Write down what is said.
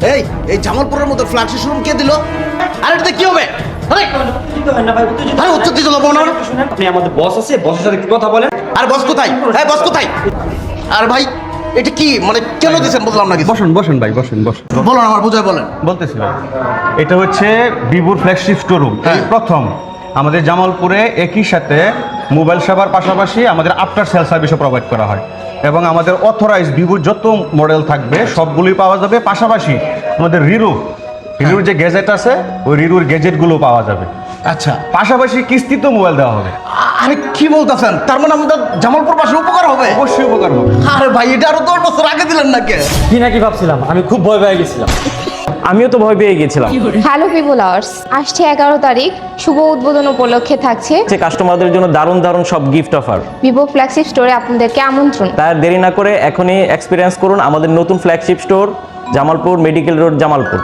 এই জামালপুরের মতো ফ্ল্যাগশিপ শোরুম কে দিল? আর এটা কি হবে? উত্তর দিতে দেবো না। আপনি আমাদের বস আছে, বসের সাথে কথা বলেন। আর বস কোথায়? বস কোথায়? আর ভাই এটা কি মানে কেন দিচ্ছেন বুঝলাম না কিছু। বসুন ভাই, বসুন। বলুন, আমার বুঝায় বলেন। বলতেছি ভাই, এটা হচ্ছে ভিভোর ফ্ল্যাগশিপ শোরুম। এই প্রথম আমাদের জামালপুরে একই সাথে মোবাইল সেবার পাশাপাশি আমাদের আফটার সেল সার্ভিসও প্রোভাইড করা হয়, এবং আমাদের অথরাইজ ভিভোর যত মডেল থাকবে সবগুলোই পাওয়া যাবে। পাশাপাশি আমাদের রিরুর যে গ্যাজেট আছে ওই রিরুর গ্যাজেটগুলো পাওয়া যাবে। আচ্ছা, পাশাপাশি কিস্তিতেও মোবাইল দেওয়া হবে। আরে কি বলতেছেন? তার মানে আমাদের জামালপুর পাশে উপকার হবে? অবশ্যই উপকার হবে। আরে ভাই এটা আরো 10 বছর আগে দিলেন না কে? কি নাকি ভাবছিলাম, আমি খুব ভয় পেয়ে গেছিলাম। আমিও তো ভয় পেয়ে গেছিলাম। হ্যালো ভিভো লাভার্স, আসছে 11 তারিখ শুভ উদ্বোধন উপলক্ষে থাকছে কাস্টমারদের জন্য দারুণ দারুণ সব গিফট অফার। ভিভো ফ্ল্যাগশিপ স্টোরে আপনাদেরকে আমন্ত্রণ। তাই আর দেরি না করে এখনই এক্সপিরিয়েন্স করুন আমাদের নতুন flagship store Jamalpur medical road, Jamalpur.